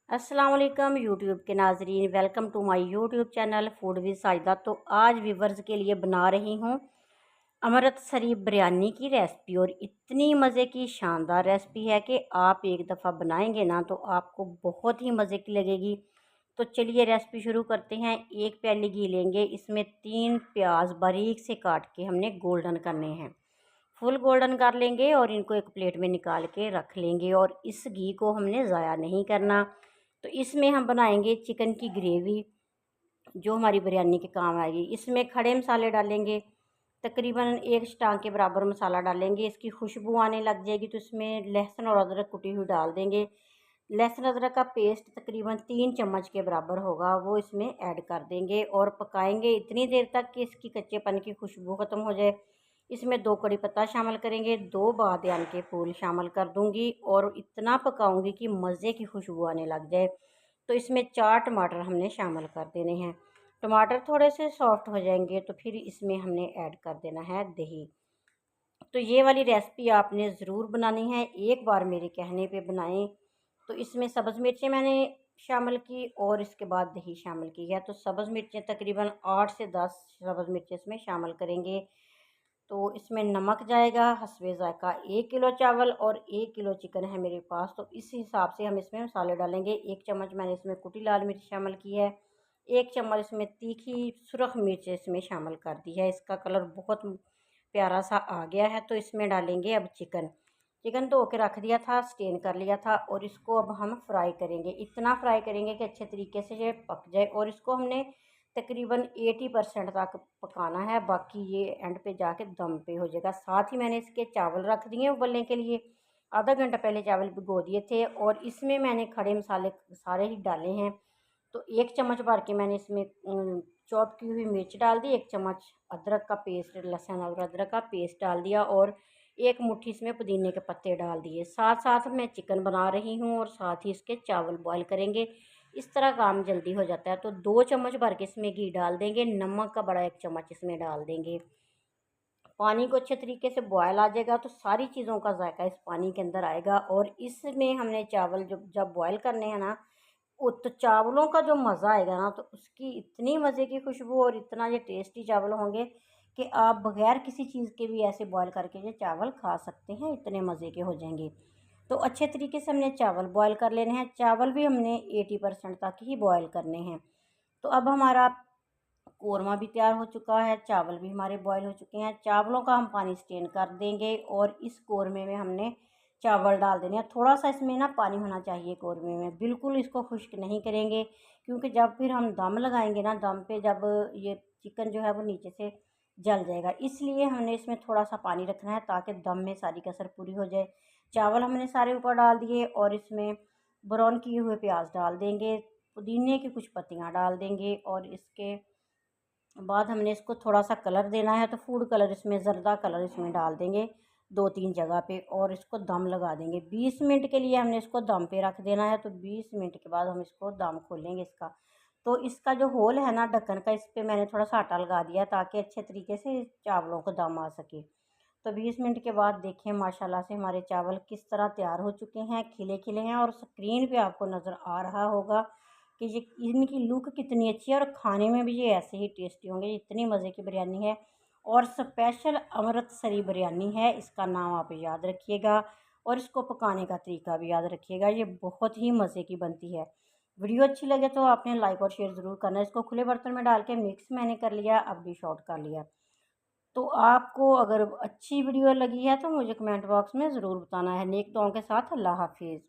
अस्सलाम वालेकुम यूट्यूब के नाजरीन, welcome to my YouTube channel food with Sajida. तो आज व्यूवर्स के लिए बना रही हूँ अमृतसरी बिरयानी की रेसिपी। और इतनी मज़े की शानदार रेसिपी है कि आप एक दफ़ा बनाएंगे ना तो आपको बहुत ही मज़े की लगेगी। तो चलिए रेसिपी शुरू करते हैं। एक प्याली घी लेंगे, इसमें 3 प्याज बारीक से काट के हमने गोल्डन करने हैं, फुल गोल्डन कर लेंगे और इनको एक प्लेट में निकाल के रख लेंगे। और इस घी को हमने ज़ाया नहीं करना। तो इसमें हम बनाएंगे चिकन की ग्रेवी जो हमारी बिरयानी के काम आएगी। इसमें खड़े मसाले डालेंगे, तकरीबन 1 स्टांग के बराबर मसाला डालेंगे। इसकी खुशबू आने लग जाएगी तो इसमें लहसुन और अदरक कुटी हुई डाल देंगे। लहसुन अदरक का पेस्ट तकरीबन 3 चम्मच के बराबर होगा, वो इसमें ऐड कर देंगे और पकाएंगे इतनी देर तक कि इसकी कच्चेपन की खुशबू ख़त्म हो जाए। इसमें 2 कड़ी पत्ता शामिल करेंगे, 2 बादियान के फूल शामिल कर दूंगी और इतना पकाऊंगी कि मज़े की खुशबू आने लग जाए। तो इसमें 4 टमाटर हमने शामिल कर देने हैं। टमाटर थोड़े से सॉफ्ट हो जाएंगे तो फिर इसमें हमने ऐड कर देना है दही। तो ये वाली रेसिपी आपने ज़रूर बनानी है, एक बार मेरे कहने पे बनाएं। तो इसमें सब्ज़ मिर्चें मैंने शामिल की और इसके बाद दही शामिल की है। तो सब्ज़ मिर्चें तकरीबन 8 से 10 सब्ज़ मिर्चें इसमें शामिल करेंगे। तो इसमें नमक जाएगा हस्बे ज़ायक़ा। 1 किलो चावल और 1 किलो चिकन है मेरे पास, तो इस हिसाब से हम इसमें मसाले डालेंगे। 1 चम्मच मैंने इसमें कुटी लाल मिर्च शामिल की है, 1 चम्मच इसमें तीखी सुरख मिर्च इसमें शामिल कर दी है। इसका कलर बहुत प्यारा सा आ गया है। तो इसमें डालेंगे अब चिकन। चिकन धो के रख दिया था, स्टेन कर लिया था और इसको अब हम फ्राई करेंगे। इतना फ्राई करेंगे कि अच्छे तरीके से ये पक जाए और इसको हमने तकरीबन 80% तक पकाना है, बाकी ये एंड पे जाके दम पे हो जाएगा। साथ ही मैंने इसके चावल रख दिए उबलने के लिए, आधा घंटा पहले चावल भिगो दिए थे। और इसमें मैंने खड़े मसाले सारे ही डाले हैं। तो 1 चम्मच भर के मैंने इसमें चॉप की हुई मिर्च डाल दी, 1 चम्मच अदरक का पेस्ट, लहसुन और अदरक का पेस्ट डाल दिया और 1 मुट्ठी इसमें पुदीने के पत्ते डाल दिए। साथ साथ मैं चिकन बना रही हूँ और साथ ही इसके चावल बॉयल करेंगे। इस तरह काम जल्दी हो जाता है। तो 2 चम्मच भर के इसमें घी डाल देंगे, नमक का बड़ा 1 चम्मच इसमें डाल देंगे। पानी को अच्छे तरीके से बॉयल आ जाएगा तो सारी चीज़ों का जायका इस पानी के अंदर आएगा। और इसमें हमने चावल जब बॉयल करने हैं ना, तो चावलों का जो मज़ा आएगा ना, तो उसकी इतनी मज़े की खुशबू और इतना ये टेस्टी चावल होंगे कि आप बगैर किसी चीज़ के भी ऐसे बॉयल करके ये चावल खा सकते हैं, इतने मज़े के हो जाएंगे। तो अच्छे तरीके से हमने चावल बॉयल कर लेने हैं। चावल भी हमने 80% तक ही बॉयल करने हैं। तो अब हमारा कोरमा भी तैयार हो चुका है, चावल भी हमारे बॉयल हो चुके हैं। चावलों का हम पानी स्ट्रेन कर देंगे और इस कोरमे में हमने चावल डाल देने हैं। थोड़ा सा इसमें ना पानी होना चाहिए कोरमे में, बिल्कुल इसको खुश्क नहीं करेंगे क्योंकि जब फिर हम दम लगाएंगे ना, दम पे जब ये चिकन जो है वो नीचे से जल जाएगा, इसलिए हमने इसमें थोड़ा सा पानी रखना है ताकि दम में सारी कसर पूरी हो जाए। चावल हमने सारे ऊपर डाल दिए और इसमें ब्राउन किए हुए प्याज डाल देंगे, पुदीने की कुछ पत्तियां डाल देंगे और इसके बाद हमने इसको थोड़ा सा कलर देना है तो फूड कलर, इसमें ज़र्दा कलर इसमें डाल देंगे 2-3 जगह पे और इसको दम लगा देंगे। 20 मिनट के लिए हमने इसको दम पे रख देना है। तो 20 मिनट के बाद हम इसको दम खोलेंगे इसका। तो इसका जो होल है ना ढक्कन का, इस पर मैंने थोड़ा सा आटा लगा दिया ताकि अच्छे तरीके से चावलों को दम आ सके। तो 20 मिनट के बाद देखें माशाल्लाह से हमारे चावल किस तरह तैयार हो चुके हैं, खिले खिले हैं और स्क्रीन पे आपको नज़र आ रहा होगा कि ये इनकी लुक कितनी अच्छी है और खाने में भी ये ऐसे ही टेस्टी होंगे। इतनी मज़े की बिरयानी है और स्पेशल अमृतसरी बिरयानी है, इसका नाम आप याद रखिएगा और इसको पकाने का तरीका भी याद रखिएगा। ये बहुत ही मज़े की बनती है। वीडियो अच्छी लगे तो आपने लाइक और शेयर ज़रूर करना है। इसको खुले बर्तन में डाल के मिक्स मैंने कर लिया, अब भी शॉर्ट कर लिया। तो आपको अगर अच्छी वीडियो लगी है तो मुझे कमेंट बॉक्स में ज़रूर बताना है। नेक दुआओं के साथ अल्लाह हाफिज़।